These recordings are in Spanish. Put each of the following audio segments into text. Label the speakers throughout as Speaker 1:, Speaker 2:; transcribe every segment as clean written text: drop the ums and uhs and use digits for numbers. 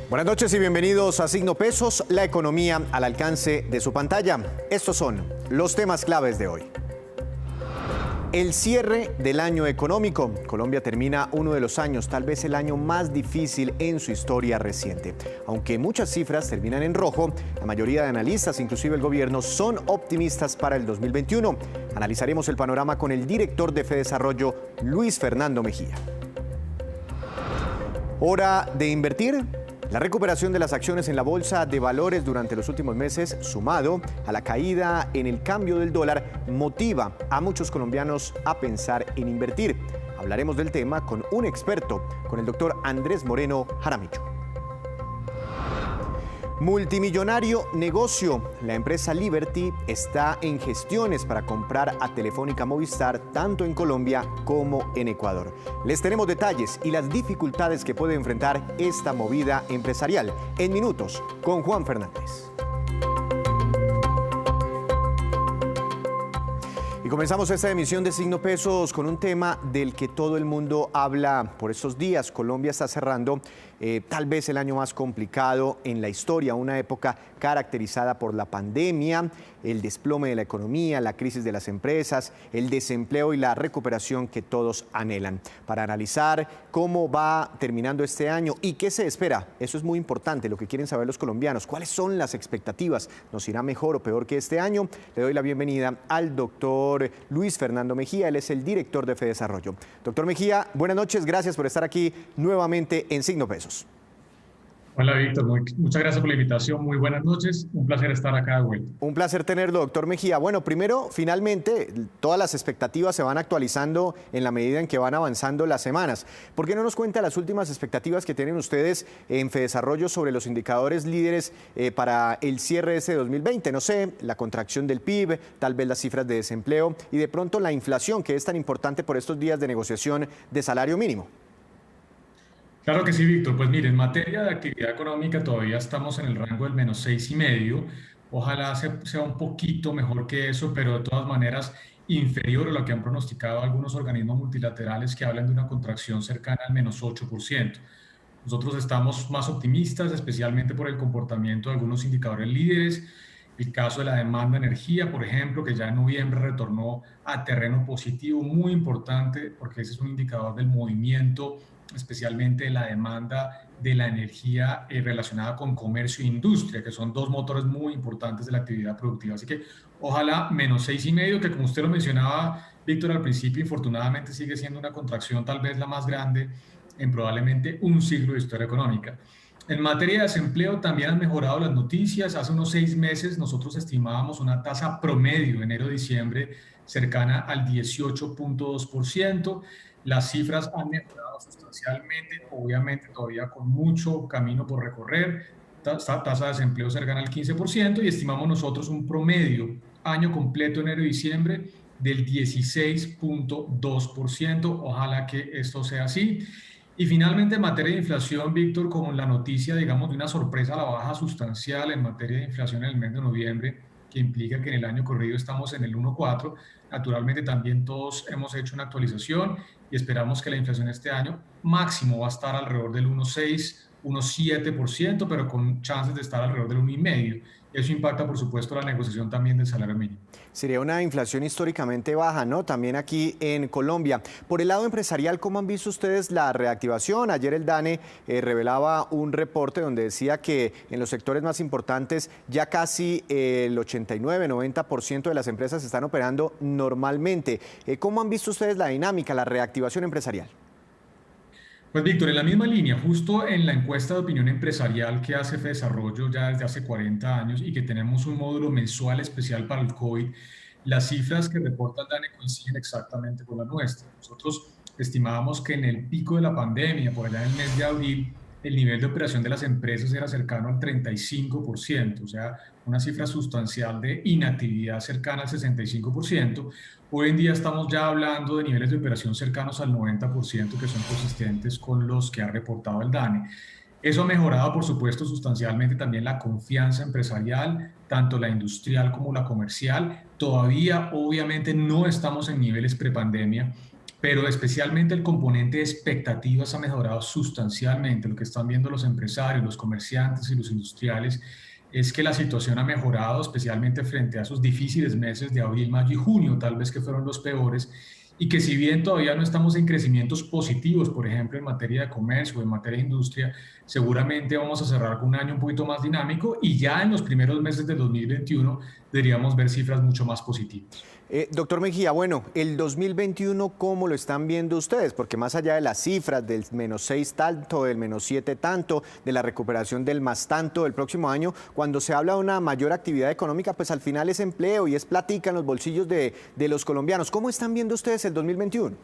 Speaker 1: Buenas noches y bienvenidos a Signo Pesos, la economía al alcance de su pantalla. Estos son los temas claves de hoy. El cierre del año económico. Colombia termina uno de los años, tal vez el año más difícil en su historia reciente. Aunque muchas cifras terminan en rojo, la mayoría de analistas, inclusive el gobierno, son optimistas para el 2021. Analizaremos el panorama con el director de Fedesarrollo, Luis Fernando Mejía. ¿Hora de invertir? La recuperación de las acciones en la bolsa de valores durante los últimos meses, sumado a la caída en el cambio del dólar, motiva a muchos colombianos a pensar en invertir. Hablaremos del tema con un experto, con el doctor Andrés Moreno Jaramillo. Multimillonario negocio. La empresa Liberty está en gestiones para comprar a Telefónica Movistar tanto en Colombia como en Ecuador. Les tenemos detalles y las dificultades que puede enfrentar esta movida empresarial en minutos con Juan Fernández. Y comenzamos esta emisión de Signo Pesos con un tema del que todo el mundo habla por estos días. Colombia está cerrando tal vez el año más complicado en la historia, una época caracterizada por la pandemia, el desplome de la economía, la crisis de las empresas, el desempleo y la recuperación que todos anhelan. Para analizar cómo va terminando este año y qué se espera, eso es muy importante, lo que quieren saber los colombianos, cuáles son las expectativas, nos irá mejor o peor que este año. Le doy la bienvenida al doctor Luis Fernando Mejía, él es el director de Fedesarrollo. Doctor Mejía, buenas noches, gracias por estar aquí nuevamente en Signo Pesos.
Speaker 2: Hola Víctor, muchas gracias por la invitación, muy buenas noches, un placer estar acá de vuelta.
Speaker 1: Un placer tenerlo, doctor Mejía. Bueno, primero, finalmente, todas las expectativas se van actualizando en la medida en que van avanzando las semanas. ¿Por qué no nos cuenta las últimas expectativas que tienen ustedes en Fedesarrollo sobre los indicadores líderes para el cierre de este 2020? No sé, la contracción del PIB, tal vez las cifras de desempleo y de pronto la inflación, que es tan importante por estos días de negociación de salario mínimo.
Speaker 2: Claro que sí, Víctor. Pues mire, en materia de actividad económica todavía estamos en el rango del menos 6,5. Ojalá sea un poquito mejor que eso, pero de todas maneras inferior a lo que han pronosticado algunos organismos multilaterales que hablan de una contracción cercana al menos 8%. Nosotros estamos más optimistas, especialmente por el comportamiento de algunos indicadores líderes. El caso de la demanda de energía, por ejemplo, que ya en noviembre retornó a terreno positivo, muy importante, porque ese es un indicador del movimiento, especialmente de la demanda de la energía relacionada con comercio e industria, que son dos motores muy importantes de la actividad productiva. Así que ojalá menos 6,5, que como usted lo mencionaba, Víctor, al principio, infortunadamente sigue siendo una contracción tal vez la más grande en probablemente un siglo de historia económica. En materia de desempleo también han mejorado las noticias. Hace unos 6 meses nosotros estimábamos una tasa promedio enero-diciembre cercana al 18,2%. Las cifras han mejorado sustancialmente, obviamente todavía con mucho camino por recorrer. Tasa de desempleo cercana al 15% y estimamos nosotros un promedio año completo enero-diciembre del 16,2%. Ojalá que esto sea así. Y finalmente, en materia de inflación, Víctor, como la noticia, digamos, de una sorpresa a la baja sustancial en materia de inflación en el mes de noviembre, que implica que en el año corrido estamos en el 1,4. Naturalmente, también todos hemos hecho una actualización y esperamos que la inflación este año máximo va a estar alrededor del 1,6, 1,7%, pero con chances de estar alrededor del 1,5%. Eso impacta, por supuesto, la negociación también del salario mínimo.
Speaker 1: Sería una inflación históricamente baja, ¿no? También aquí en Colombia. Por el lado empresarial, ¿cómo han visto ustedes la reactivación? Ayer el DANE revelaba un reporte donde decía que en los sectores más importantes ya casi el 89-90% de las empresas están operando normalmente. ¿Cómo han visto ustedes la dinámica, la reactivación empresarial?
Speaker 2: Pues Víctor, en la misma línea, justo en la encuesta de opinión empresarial que hace Fedesarrollo ya desde hace 40 años y que tenemos un módulo mensual especial para el COVID, las cifras que reporta el DANE coinciden exactamente con la nuestra. Nosotros estimábamos que en el pico de la pandemia, por allá en el mes de abril, el nivel de operación de las empresas era cercano al 35%, o sea, una cifra sustancial de inactividad cercana al 65%. Hoy en día estamos ya hablando de niveles de operación cercanos al 90%, que son consistentes con los que ha reportado el DANE. Eso ha mejorado, por supuesto, sustancialmente también la confianza empresarial, tanto la industrial como la comercial. Todavía, obviamente, no estamos en niveles prepandemia, pero especialmente el componente de expectativas ha mejorado sustancialmente. Lo que están viendo los empresarios, los comerciantes y los industriales es que la situación ha mejorado, especialmente frente a esos difíciles meses de abril, mayo y junio, tal vez que fueron los peores, y que si bien todavía no estamos en crecimientos positivos, por ejemplo, en materia de comercio o en materia de industria, seguramente vamos a cerrar con un año un poquito más dinámico y ya en los primeros meses del 2021 deberíamos ver cifras mucho más positivas.
Speaker 1: Doctor Mejía, bueno, el 2021, ¿cómo lo están viendo ustedes? Porque más allá de las cifras del -6 tanto, del -7 tanto, de la recuperación del más tanto del próximo año, cuando se habla de una mayor actividad económica, pues al final es empleo y es platica en los bolsillos de los colombianos. ¿Cómo están viendo ustedes el 2021?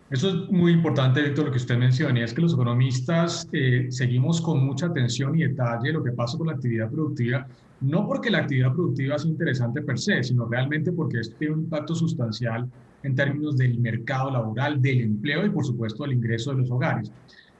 Speaker 2: Eso es muy importante, Víctor, lo que usted menciona, y es que los economistas seguimos con mucha atención y detalle lo que pasa con la actividad productiva, no porque la actividad productiva sea interesante per se, sino realmente porque esto tiene un impacto sustancial en términos del mercado laboral, del empleo y, por supuesto, del ingreso de los hogares.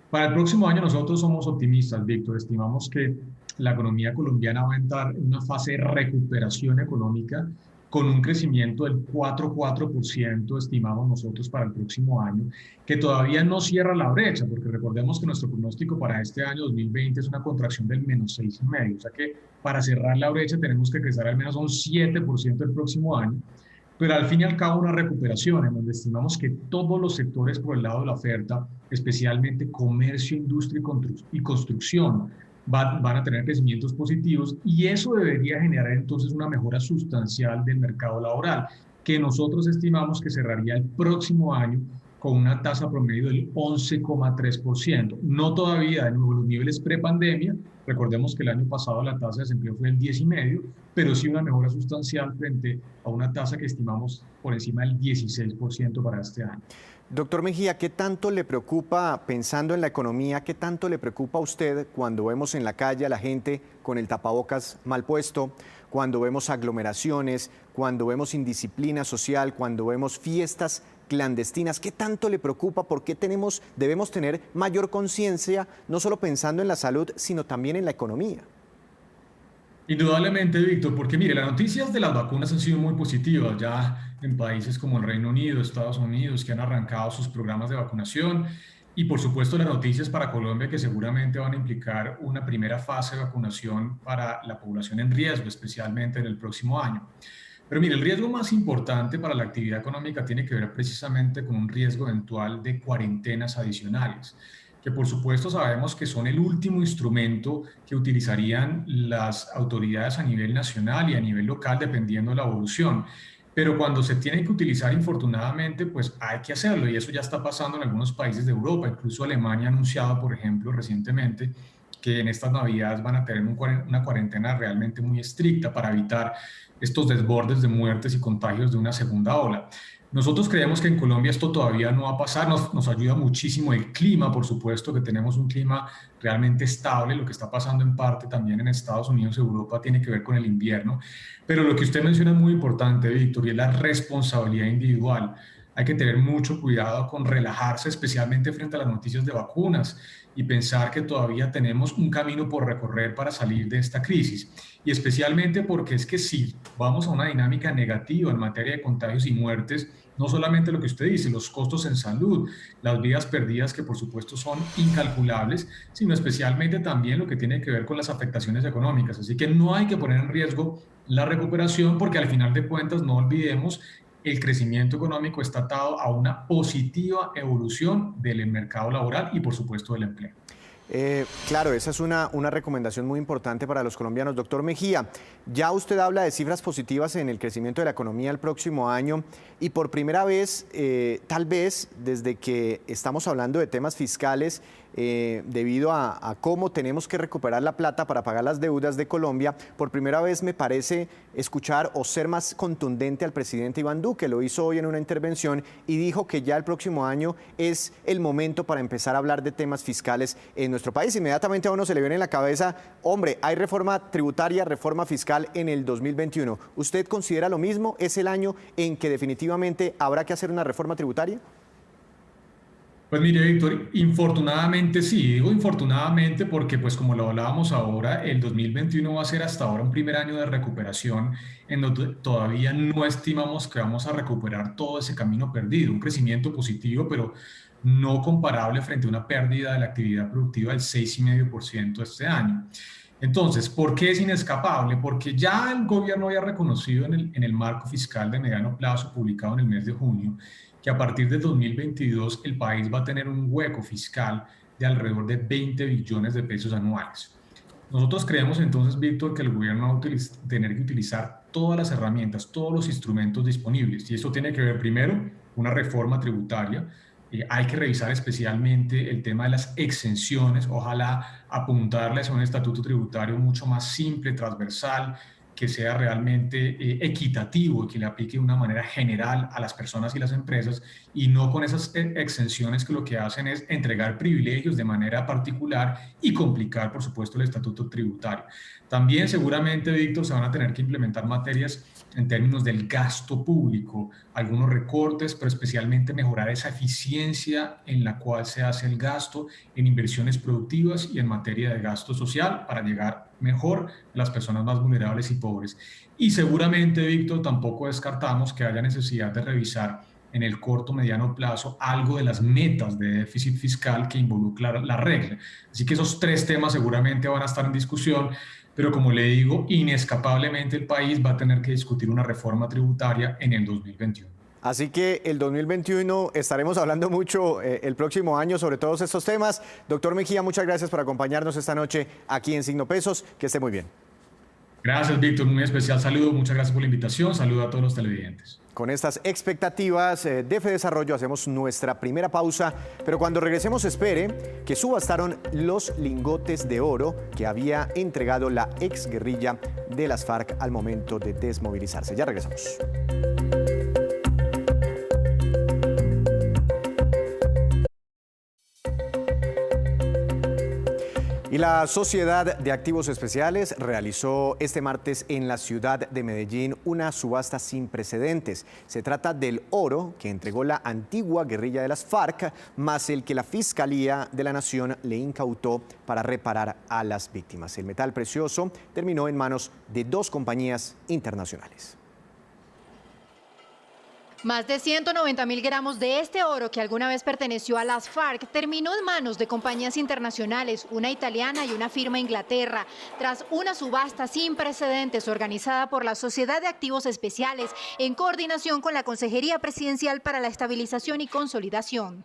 Speaker 2: Para el próximo año nosotros somos optimistas, Víctor. Estimamos que la economía colombiana va a entrar en una fase de recuperación económica con un crecimiento del 4,4%, estimamos nosotros para el próximo año, que todavía no cierra la brecha, porque recordemos que nuestro pronóstico para este año 2020 es una contracción del -6,5%, o sea que para cerrar la brecha tenemos que crecer al menos un 7% el próximo año, pero al fin y al cabo una recuperación en donde estimamos que todos los sectores por el lado de la oferta, especialmente comercio, industria y construcción, van a tener crecimientos positivos y eso debería generar entonces una mejora sustancial del mercado laboral, que nosotros estimamos que cerraría el próximo año con una tasa promedio del 11,3%. No todavía en los niveles prepandemia, recordemos que el año pasado la tasa de desempleo fue del 10,5%, pero sí una mejora sustancial frente a una tasa que estimamos por encima del 16% para este año.
Speaker 1: Doctor Mejía, ¿qué tanto le preocupa, pensando en la economía, qué tanto le preocupa a usted cuando vemos en la calle a la gente con el tapabocas mal puesto, cuando vemos aglomeraciones, cuando vemos indisciplina social, cuando vemos fiestas clandestinas? ¿Qué tanto le preocupa? ¿Por qué debemos tener mayor conciencia, no solo pensando en la salud, sino también en la economía?
Speaker 2: Indudablemente, Víctor, porque mire, las noticias de las vacunas han sido muy positivas ya en países como el Reino Unido, Estados Unidos, que han arrancado sus programas de vacunación y por supuesto las noticias para Colombia que seguramente van a implicar una primera fase de vacunación para la población en riesgo, especialmente en el próximo año. Pero mire, el riesgo más importante para la actividad económica tiene que ver precisamente con un riesgo eventual de cuarentenas adicionales, que por supuesto sabemos que son el último instrumento que utilizarían las autoridades a nivel nacional y a nivel local, dependiendo de la evolución. Pero cuando se tiene que utilizar, infortunadamente, pues hay que hacerlo y eso ya está pasando en algunos países de Europa. Incluso Alemania ha anunciado, por ejemplo, recientemente que en estas Navidades van a tener una cuarentena realmente muy estricta para evitar estos desbordes de muertes y contagios de una segunda ola. Nosotros creemos que en Colombia esto todavía no va a pasar, nos ayuda muchísimo el clima, por supuesto que tenemos un clima realmente estable, lo que está pasando en parte también en Estados Unidos, Europa, tiene que ver con el invierno, pero lo que usted menciona es muy importante, Víctor, y es la responsabilidad individual. Hay que tener mucho cuidado con relajarse, especialmente frente a las noticias de vacunas y pensar que todavía tenemos un camino por recorrer para salir de esta crisis. Y especialmente porque es que si vamos a una dinámica negativa en materia de contagios y muertes, no solamente lo que usted dice, los costos en salud, las vidas perdidas que por supuesto son incalculables, sino especialmente también lo que tiene que ver con las afectaciones económicas. Así que no hay que poner en riesgo la recuperación porque al final de cuentas no olvidemos el crecimiento económico está atado a una positiva evolución del mercado laboral y por supuesto del empleo.
Speaker 1: Claro, esa es una recomendación muy importante para los colombianos. Doctor Mejía, ya usted habla de cifras positivas en el crecimiento de la economía el próximo año y por primera vez, tal vez desde que estamos hablando de temas fiscales, debido a cómo tenemos que recuperar la plata para pagar las deudas de Colombia, por primera vez me parece escuchar o ser más contundente al presidente Iván Duque. Lo hizo hoy en una intervención y dijo que ya el próximo año es el momento para empezar a hablar de temas fiscales en nuestro país. Inmediatamente a uno se le viene en la cabeza, hombre, hay reforma tributaria, reforma fiscal en el 2021. ¿Usted considera lo mismo? ¿Es el año en que definitivamente habrá que hacer una reforma tributaria?
Speaker 2: Pues mire, Víctor, infortunadamente sí, digo infortunadamente porque pues como lo hablábamos ahora, el 2021 va a ser hasta ahora un primer año de recuperación en donde todavía no estimamos que vamos a recuperar todo ese camino perdido, un crecimiento positivo, pero no comparable frente a una pérdida de la actividad productiva del 6,5% este año. Entonces, ¿por qué es inescapable? Porque ya el gobierno había reconocido en el marco fiscal de mediano plazo publicado en el mes de junio que a partir de 2022 el país va a tener un hueco fiscal de alrededor de 20 billones de pesos anuales. Nosotros creemos entonces, Víctor, que el gobierno va a tener que utilizar todas las herramientas, todos los instrumentos disponibles. Y esto tiene que ver primero una reforma tributaria. Hay que revisar especialmente el tema de las exenciones, ojalá apuntarles a un estatuto tributario mucho más simple, transversal, que sea realmente equitativo y que le aplique de una manera general a las personas y las empresas y no con esas exenciones que lo que hacen es entregar privilegios de manera particular y complicar, por supuesto, el estatuto tributario. También seguramente, Víctor, se van a tener que implementar materias en términos del gasto público, algunos recortes, pero especialmente mejorar esa eficiencia en la cual se hace el gasto en inversiones productivas y en materia de gasto social para llegar mejor a las personas más vulnerables y pobres. Y seguramente, Víctor, tampoco descartamos que haya necesidad de revisar en el corto mediano plazo algo de las metas de déficit fiscal que involucra la regla. Así que esos tres temas seguramente van a estar en discusión, pero como le digo, inescapablemente el país va a tener que discutir una reforma tributaria en el 2021.
Speaker 1: Así que el 2021 estaremos hablando mucho el próximo año sobre todos estos temas. Doctor Mejía, muchas gracias por acompañarnos esta noche aquí en Signo Pesos. Que esté muy bien.
Speaker 2: Gracias, Víctor. Muy especial saludo. Muchas gracias por la invitación. Saludo a todos los televidentes.
Speaker 1: Con estas expectativas de Fedesarrollo hacemos nuestra primera pausa, pero cuando regresemos espere que subastaron los lingotes de oro que había entregado la exguerrilla de las FARC al momento de desmovilizarse. Ya regresamos. Y la Sociedad de Activos Especiales realizó este martes en la ciudad de Medellín una subasta sin precedentes. Se trata del oro que entregó la antigua guerrilla de las FARC, más el que la Fiscalía de la Nación le incautó para reparar a las víctimas. El metal precioso terminó en manos de dos compañías internacionales.
Speaker 3: Más de 190.000 gramos de este oro que alguna vez perteneció a las FARC terminó en manos de compañías internacionales, una italiana y una firma Inglaterra, tras una subasta sin precedentes organizada por la Sociedad de Activos Especiales en coordinación con la Consejería Presidencial para la Estabilización y Consolidación.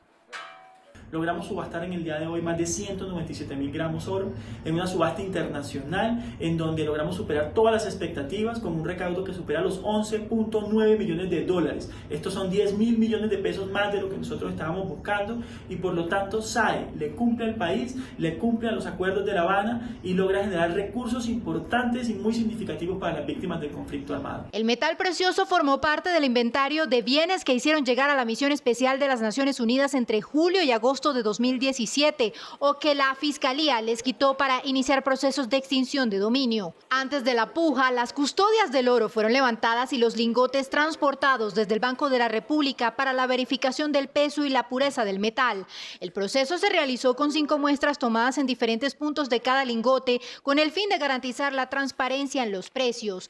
Speaker 4: Logramos subastar en el día de hoy más de 197.000 gramos oro en una subasta internacional en donde logramos superar todas las expectativas con un recaudo que supera los 11.9 millones de dólares. Estos son 10.000 millones de pesos más de lo que nosotros estábamos buscando y por lo tanto SAE le cumple al país, le cumple a los acuerdos de La Habana y logra generar recursos importantes y muy significativos para las víctimas del conflicto armado.
Speaker 3: El metal precioso formó parte del inventario de bienes que hicieron llegar a la misión especial de las Naciones Unidas entre julio y agosto de 2017 o que la Fiscalía les quitó para iniciar procesos de extinción de dominio. Antes de la puja, las custodias del oro fueron levantadas y los lingotes transportados desde el Banco de la República para la verificación del peso y la pureza del metal. El proceso se realizó con 5 muestras tomadas en diferentes puntos de cada lingote con el fin de garantizar la transparencia en los precios.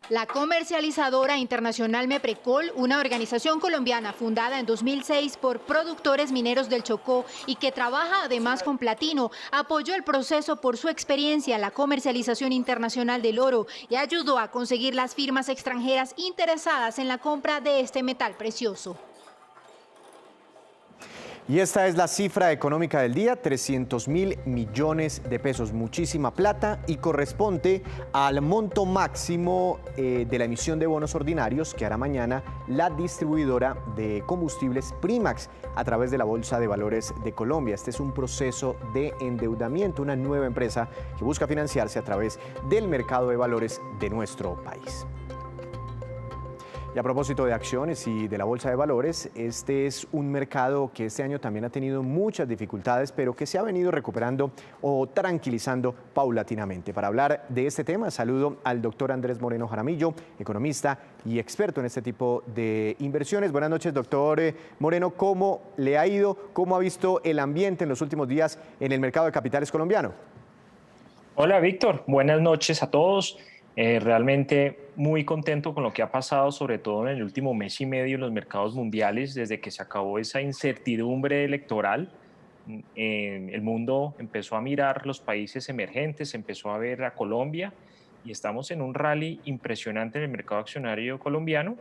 Speaker 3: La comercializadora internacional Meprecol, una organización colombiana fundada en 2006 por productores mineros del Chocó y que trabaja además con platino, apoyó el proceso por su experiencia en la comercialización internacional del oro y ayudó a conseguir las firmas extranjeras interesadas en la compra de este metal precioso.
Speaker 1: Y esta es la cifra económica del día, 300.000 millones de pesos, muchísima plata y corresponde al monto máximo de la emisión de bonos ordinarios que hará mañana la distribuidora de combustibles Primax a través de la Bolsa de Valores de Colombia. Este es un proceso de endeudamiento, una nueva empresa que busca financiarse a través del mercado de valores de nuestro país. Y a propósito de acciones y de la bolsa de valores, este es un mercado que este año también ha tenido muchas dificultades, pero que se ha venido recuperando o tranquilizando paulatinamente. Para hablar de este tema, saludo al doctor Andrés Moreno Jaramillo, economista y experto en este tipo de inversiones. Buenas noches, doctor Moreno. ¿Cómo le ha ido? ¿Cómo ha visto el ambiente en los últimos días en el mercado de capitales colombiano?
Speaker 5: Hola, Víctor. Buenas noches a todos. Realmente muy contento con lo que ha pasado, sobre todo en el último mes y medio en los mercados mundiales, desde que se acabó esa incertidumbre electoral. El mundo empezó a mirar los países emergentes, empezó a ver a Colombia y estamos en un rally impresionante en el mercado accionario colombiano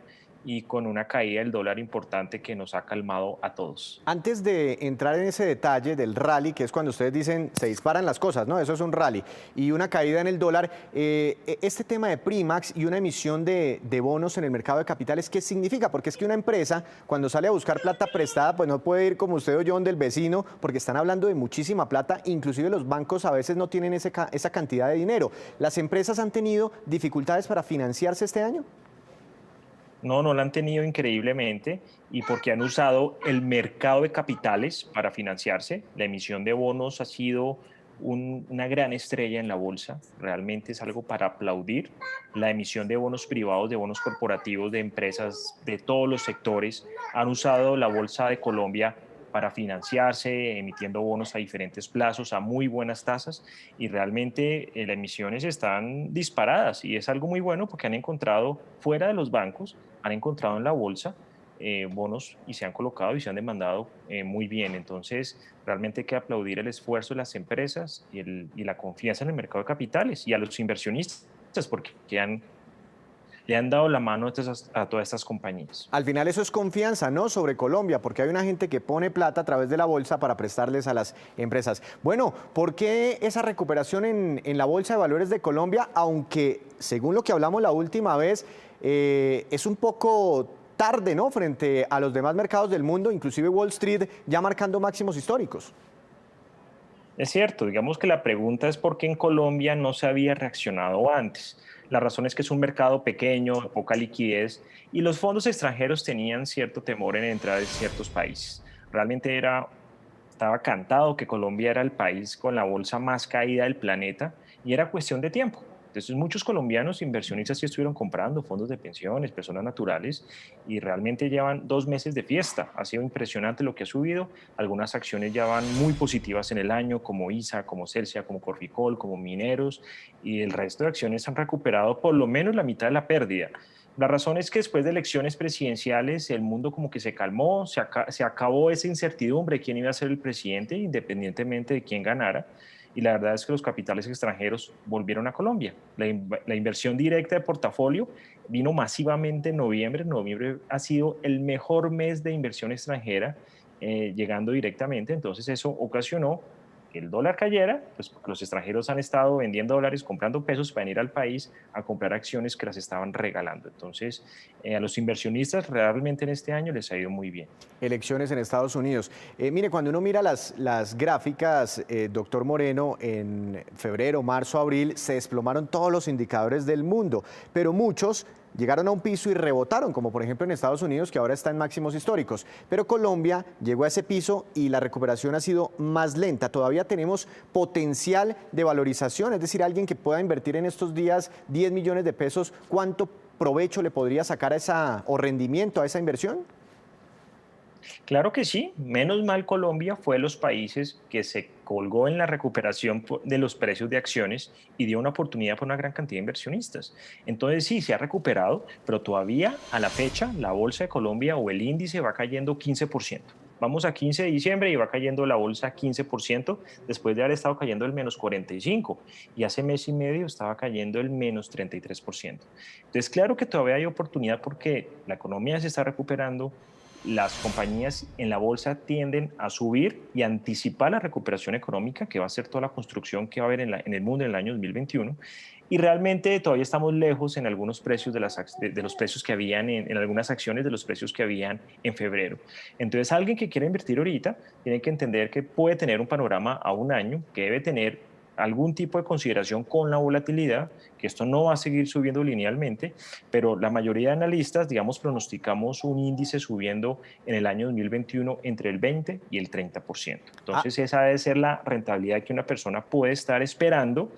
Speaker 5: y con una caída del dólar importante que nos ha calmado a todos.
Speaker 1: Antes de entrar en ese detalle del rally, que es cuando ustedes dicen se disparan las cosas, ¿no? Eso es un rally, y una caída en el dólar, este tema de Primax y una emisión de bonos en el mercado de capitales, ¿qué significa? Porque es que una empresa, cuando sale a buscar plata prestada, pues no puede ir como usted o yo donde el vecino, porque están hablando de muchísima plata, inclusive los bancos a veces no tienen esa cantidad de dinero. ¿Las empresas han tenido dificultades para financiarse este año?
Speaker 5: No la han tenido increíblemente y porque han usado el mercado de capitales para financiarse. La emisión de bonos ha sido una gran estrella en la bolsa, realmente es algo para aplaudir. La emisión de bonos privados, de bonos corporativos, de empresas de todos los sectores han usado la bolsa de Colombia para financiarse, emitiendo bonos a diferentes plazos, a muy buenas tasas, y realmente las emisiones están disparadas y es algo muy bueno porque han encontrado fuera de los bancos, han encontrado en la bolsa bonos y se han colocado y se han demandado muy bien. Entonces, realmente hay que aplaudir el esfuerzo de las empresas y la confianza en el mercado de capitales y a los inversionistas porque le han dado la mano a todas estas compañías.
Speaker 1: Al final eso es confianza, ¿no? Sobre Colombia, porque hay una gente que pone plata a través de la bolsa para prestarles a las empresas. Bueno, ¿por qué esa recuperación en la Bolsa de Valores de Colombia? Aunque, según lo que hablamos la última vez, es un poco tarde, ¿no? Frente a los demás mercados del mundo, inclusive Wall Street ya marcando máximos históricos.
Speaker 5: Es cierto, digamos que la pregunta es por qué en Colombia no se había reaccionado antes. La razón es que es un mercado pequeño, de poca liquidez, y los fondos extranjeros tenían cierto temor en entrar en ciertos países. Realmente estaba cantado que Colombia era el país con la bolsa más caída del planeta y era cuestión de tiempo. Entonces muchos colombianos inversionistas sí estuvieron comprando fondos de pensiones, personas naturales, y realmente llevan 2 meses de fiesta. Ha sido impresionante lo que ha subido. Algunas acciones ya van muy positivas en el año, como ISA, como Celsia, como Corficol, como Mineros, y el resto de acciones han recuperado por lo menos la mitad de la pérdida. La razón es que después de elecciones presidenciales el mundo como que se calmó, se acabó esa incertidumbre de quién iba a ser el presidente, independientemente de quién ganara. Y la verdad es que los capitales extranjeros volvieron a Colombia. La inversión directa de portafolio vino masivamente en noviembre. Noviembre ha sido el mejor mes de inversión extranjera, llegando directamente. Entonces eso ocasionó que el dólar cayera, pues porque los extranjeros han estado vendiendo dólares, comprando pesos para venir al país a comprar acciones que las estaban regalando. Entonces, a los inversionistas realmente en este año les ha ido muy bien.
Speaker 1: Elecciones en Estados Unidos. Mire, cuando uno mira las gráficas, doctor Moreno, en febrero, marzo, abril, se desplomaron todos los indicadores del mundo, pero muchos llegaron a un piso y rebotaron, como por ejemplo en Estados Unidos, que ahora está en máximos históricos. Pero Colombia llegó a ese piso y la recuperación ha sido más lenta. Todavía tenemos potencial de valorización, es decir, alguien que pueda invertir en estos días 10 millones de pesos, ¿cuánto provecho le podría sacar a o rendimiento a esa inversión?
Speaker 5: Claro que sí, menos mal Colombia fue de los países que se colgó en la recuperación de los precios de acciones y dio una oportunidad para una gran cantidad de inversionistas. Entonces sí, se ha recuperado, pero todavía a la fecha la Bolsa de Colombia o el índice va cayendo 15%. Vamos a 15 de diciembre y va cayendo la bolsa 15% después de haber estado cayendo el menos 45% y hace mes y medio estaba cayendo el menos 33%. Entonces claro que todavía hay oportunidad porque la economía se está recuperando, las compañías en la bolsa tienden a subir y anticipar la recuperación económica que va a ser toda la construcción que va a haber en el mundo en el año 2021 y realmente todavía estamos lejos en algunos precios de los precios que habían en algunas acciones de los precios que habían en febrero. Entonces alguien que quiera invertir ahorita tiene que entender que puede tener un panorama a un año, que debe tener algún tipo de consideración con la volatilidad que esto no va a seguir subiendo linealmente, pero la mayoría de analistas, digamos, pronosticamos un índice subiendo en el año 2021 entre el 20 y el 30%. Entonces, esa debe ser la rentabilidad que una persona puede estar esperando,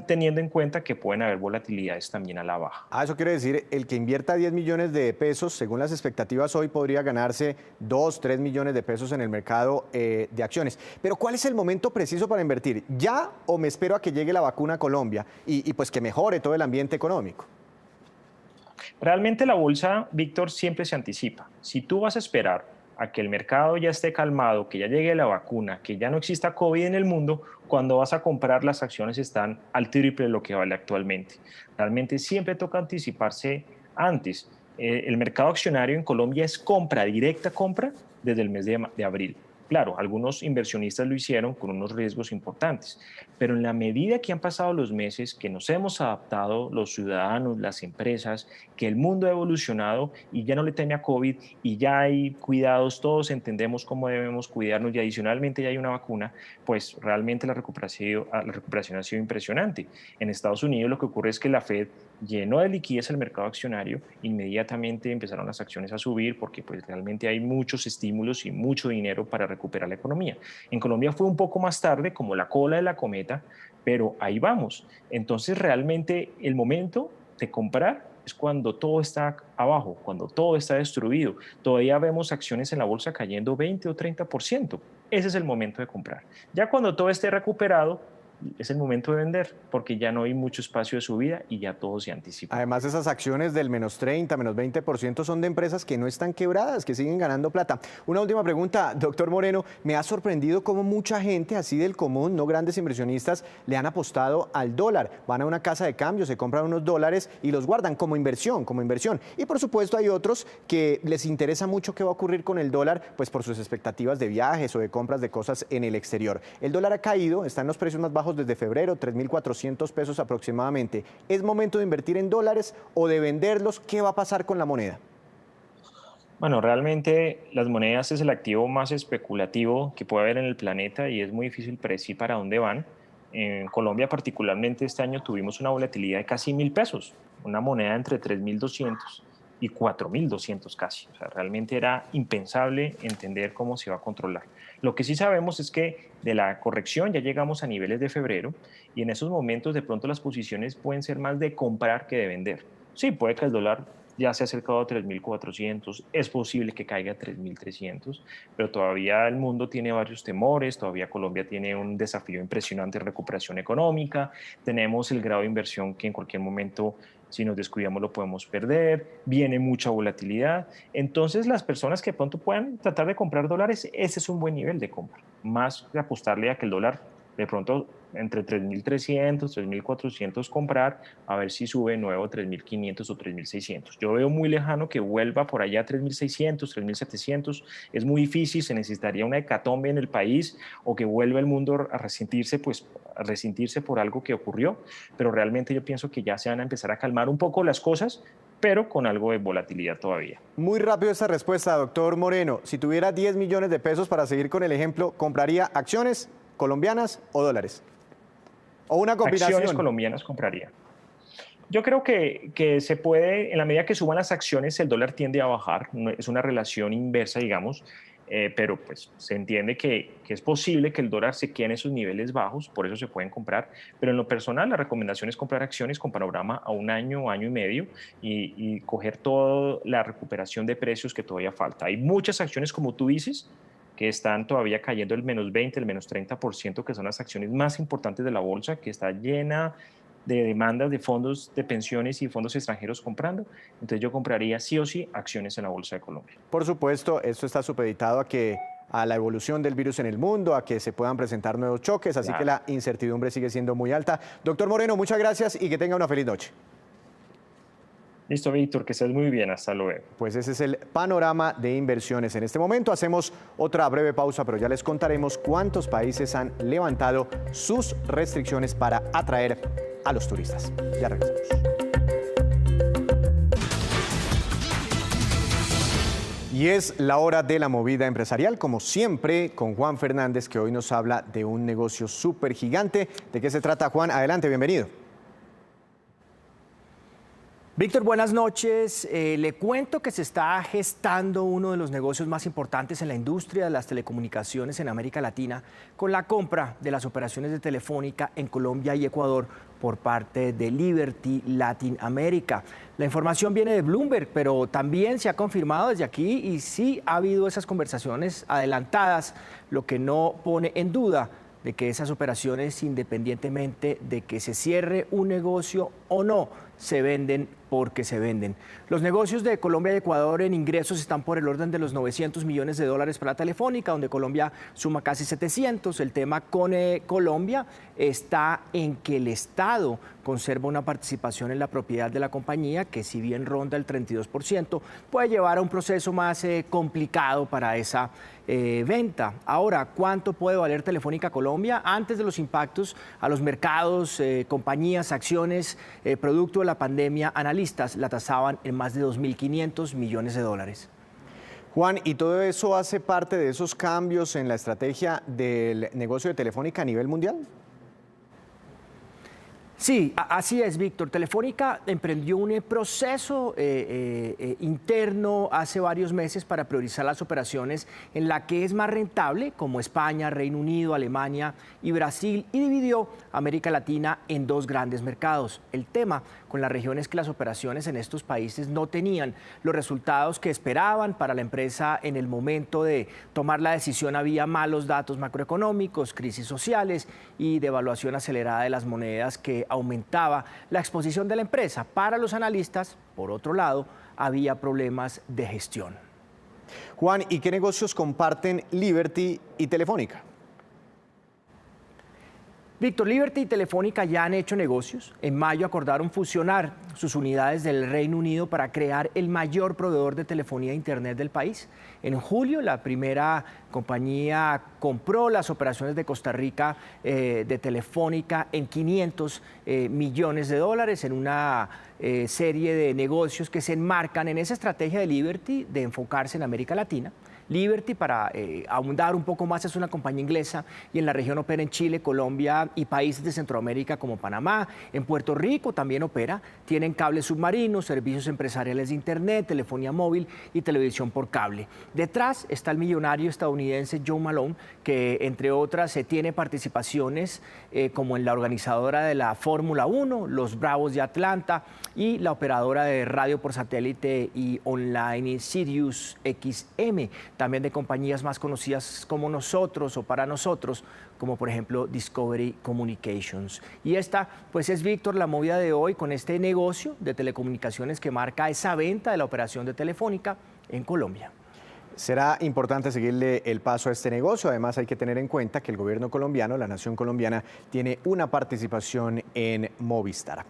Speaker 5: teniendo en cuenta que pueden haber volatilidades también a la baja.
Speaker 1: Eso quiere decir, el que invierta 10 millones de pesos, según las expectativas hoy, podría ganarse 2, 3 millones de pesos en el mercado de acciones. Pero ¿cuál es el momento preciso para invertir? ¿Ya o me espero a que llegue la vacuna a Colombia y pues que mejore todo el ambiente económico?
Speaker 5: Realmente la bolsa, Víctor, siempre se anticipa. Si tú vas a esperar a que el mercado ya esté calmado, que ya llegue la vacuna, que ya no exista COVID en el mundo, cuando vas a comprar las acciones están al triple de lo que vale actualmente. Realmente siempre toca anticiparse antes. El mercado accionario en Colombia es compra, directa compra, desde el mes de abril. Claro, algunos inversionistas lo hicieron con unos riesgos importantes, pero en la medida que han pasado los meses, que nos hemos adaptado los ciudadanos, las empresas, que el mundo ha evolucionado y ya no le teme a COVID y ya hay cuidados, todos entendemos cómo debemos cuidarnos y adicionalmente ya hay una vacuna, pues realmente la recuperación ha sido impresionante. En Estados Unidos lo que ocurre es que la Fed llenó de liquidez el mercado accionario, inmediatamente empezaron las acciones a subir porque pues realmente hay muchos estímulos y mucho dinero para recuperar la economía. En Colombia fue un poco más tarde, como la cola de la cometa, pero ahí vamos. Entonces realmente el momento de comprar es cuando todo está abajo, cuando todo está destruido. Todavía vemos acciones en la bolsa cayendo 20 o 30%. Ese es el momento de comprar. Ya cuando todo esté recuperado, es el momento de vender, porque ya no hay mucho espacio de subida y ya todo se anticipa.
Speaker 1: Además, esas acciones del menos 30, menos 20% son de empresas que no están quebradas, que siguen ganando plata. Una última pregunta, doctor Moreno. Me ha sorprendido cómo mucha gente así del común, no grandes inversionistas, le han apostado al dólar. Van a una casa de cambio, se compran unos dólares y los guardan como inversión, como inversión. Y por supuesto hay otros que les interesa mucho qué va a ocurrir con el dólar, pues por sus expectativas de viajes o de compras de cosas en el exterior. El dólar ha caído, está en los precios más bajos desde febrero, 3.400 pesos aproximadamente. ¿Es momento de invertir en dólares o de venderlos? ¿Qué va a pasar con la moneda?
Speaker 5: Bueno, realmente las monedas es el activo más especulativo que puede haber en el planeta y es muy difícil predecir para dónde van. En Colombia particularmente este año tuvimos una volatilidad de casi 1.000 pesos, una moneda entre 3.200 y 4.200 casi. O sea, realmente era impensable entender cómo se iba a controlar. Lo que sí sabemos es que de la corrección ya llegamos a niveles de febrero y en esos momentos de pronto las posiciones pueden ser más de comprar que de vender. Sí, puede que el dólar ya se ha acercado a 3.400, es posible que caiga a 3.300, pero todavía el mundo tiene varios temores, todavía Colombia tiene un desafío impresionante en recuperación económica, tenemos el grado de inversión que en cualquier momento, si nos descuidamos, lo podemos perder, viene mucha volatilidad. Entonces, las personas que de pronto puedan tratar de comprar dólares, ese es un buen nivel de compra, más que apostarle a que el dólar de pronto entre 3.300, 3.400 comprar, a ver si sube de nuevo 3.500 o 3.600. Yo veo muy lejano que vuelva por allá a 3.600, 3.700. Es muy difícil, se necesitaría una hecatombe en el país o que vuelva el mundo a resentirse, pues, a resentirse por algo que ocurrió, pero realmente yo pienso que ya se van a empezar a calmar un poco las cosas, pero con algo de volatilidad todavía.
Speaker 1: Muy rápido esta respuesta, doctor Moreno. Si tuviera 10 millones de pesos, para seguir con el ejemplo, ¿compraría acciones colombianas o dólares? ¿O una combinación?
Speaker 5: Acciones colombianas compraría. Yo creo que se puede, en la medida que suban las acciones, el dólar tiende a bajar. Es una relación inversa, digamos, pero pues se entiende que es posible que el dólar se quede en esos niveles bajos, por eso se pueden comprar. Pero en lo personal, la recomendación es comprar acciones con panorama a un año, año y medio y coger toda la recuperación de precios que todavía falta. Hay muchas acciones, como tú dices, que están todavía cayendo el menos 20, el menos 30%, que son las acciones más importantes de la bolsa, que está llena de demandas de fondos de pensiones y fondos extranjeros comprando. Entonces yo compraría sí o sí acciones en la Bolsa de Colombia.
Speaker 1: Por supuesto, esto está supeditado a la evolución del virus en el mundo, a que se puedan presentar nuevos choques, así que la incertidumbre sigue siendo muy alta. Doctor Moreno, muchas gracias y que tenga una feliz noche.
Speaker 5: Listo, Víctor, que estés muy bien. Hasta luego.
Speaker 1: Pues ese es el panorama de inversiones. En este momento hacemos otra breve pausa, pero ya les contaremos cuántos países han levantado sus restricciones para atraer a los turistas. Ya regresamos. Y es la hora de la movida empresarial, como siempre, con Juan Fernández, que hoy nos habla de un negocio súper gigante. ¿De qué se trata, Juan? Adelante, bienvenido.
Speaker 6: Víctor, buenas noches. Le cuento que se está gestando uno de los negocios más importantes en la industria de las telecomunicaciones en América Latina con la compra de las operaciones de Telefónica en Colombia y Ecuador por parte de Liberty Latin America. La información viene de Bloomberg, pero también se ha confirmado desde aquí y sí ha habido esas conversaciones adelantadas, lo que no pone en duda de que esas operaciones, independientemente de que se cierre un negocio o no, se venden porque se venden. Los negocios de Colombia y Ecuador en ingresos están por el orden de los 900 millones de dólares para Telefónica, donde Colombia suma casi 700. El tema con Colombia está en que el Estado conserva una participación en la propiedad de la compañía que, si bien ronda el 32%, puede llevar a un proceso más complicado para esa venta. Ahora, ¿cuánto puede valer Telefónica Colombia? Antes de los impactos a los mercados, compañías, acciones, producto de la pandemia, analistas la tasaban en más de 2.500 millones de dólares.
Speaker 1: Juan, ¿y todo eso hace parte de esos cambios en la estrategia del negocio de Telefónica a nivel mundial?
Speaker 6: Sí, así es, Víctor. Telefónica emprendió un proceso interno hace varios meses para priorizar las operaciones en la que es más rentable, como España, Reino Unido, Alemania y Brasil, y dividió América Latina en dos grandes mercados. El tema con la región es que las operaciones en estos países no tenían los resultados que esperaban para la empresa en el momento de tomar la decisión. Había malos datos macroeconómicos, crisis sociales y devaluación acelerada de las monedas que aumentaba la exposición de la empresa. Para los analistas, por otro lado, había problemas de gestión.
Speaker 1: Juan, ¿y qué negocios comparten Liberty y Telefónica?
Speaker 6: Víctor, Liberty y Telefónica ya han hecho negocios. En mayo acordaron fusionar sus unidades del Reino Unido para crear el mayor proveedor de telefonía e internet del país. En julio, la primera compañía compró las operaciones de Costa Rica de Telefónica en 500 millones de dólares en una serie de negocios que se enmarcan en esa estrategia de Liberty de enfocarse en América Latina. Liberty, para ahondar un poco más, es una compañía inglesa y en la región opera en Chile, Colombia y países de Centroamérica como Panamá. En Puerto Rico también opera. Tienen cables submarinos, servicios empresariales de internet, telefonía móvil y televisión por cable. Detrás está el millonario estadounidense Joe Malone, que entre otras tiene participaciones como en la organizadora de la Fórmula 1, los Bravos de Atlanta y la operadora de radio por satélite y online Sirius XM. También de compañías más conocidas como nosotros o para nosotros, como por ejemplo Discovery Communications. Y esta, pues es, Víctor, la movida de hoy con este negocio de telecomunicaciones que marca esa venta de la operación de Telefónica en Colombia.
Speaker 1: Será importante seguirle el paso a este negocio. Además, hay que tener en cuenta que el gobierno colombiano, la nación colombiana, tiene una participación en Movistar.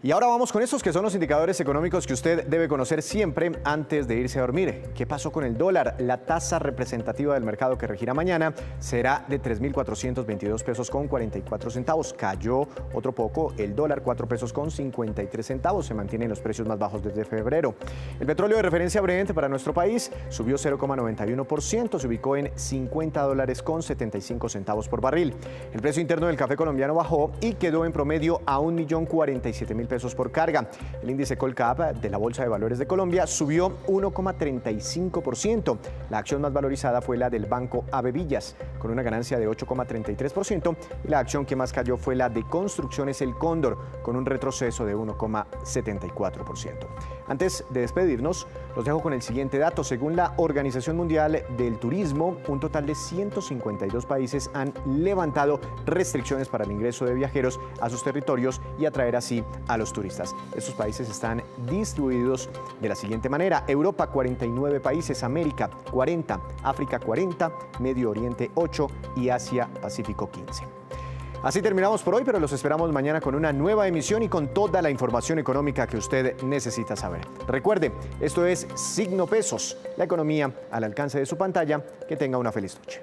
Speaker 1: Y ahora vamos con estos que son los indicadores económicos que usted debe conocer siempre antes de irse a dormir. ¿Qué pasó con el dólar? La tasa representativa del mercado que regirá mañana será de 3.422 pesos con 44 centavos. Cayó otro poco el dólar, 4 pesos con 53 centavos. Se mantienen los precios más bajos desde febrero. El petróleo de referencia Brent para nuestro país subió 0,91%, se ubicó en $50 con 75 centavos por barril. El precio interno del café colombiano bajó y quedó en promedio a 1.047.000 pesos por carga. El índice Colcap de la Bolsa de Valores de Colombia subió 1,35%. La acción más valorizada fue la del Banco Avevillas, con una ganancia de 8,33%, y la acción que más cayó fue la de Construcciones El Cóndor, con un retroceso de 1,74%. Antes de despedirnos, los dejo con el siguiente dato. Según la Organización Mundial del Turismo, un total de 152 países han levantado restricciones para el ingreso de viajeros a sus territorios y atraer así a los turistas. Estos países están distribuidos de la siguiente manera: Europa 49 países, América 40, África 40, Medio Oriente 8 y Asia Pacífico 15. Así terminamos por hoy, pero los esperamos mañana con una nueva emisión y con toda la información económica que usted necesita saber. Recuerde, esto es Signo Pesos, la economía al alcance de su pantalla. Que tenga una feliz noche.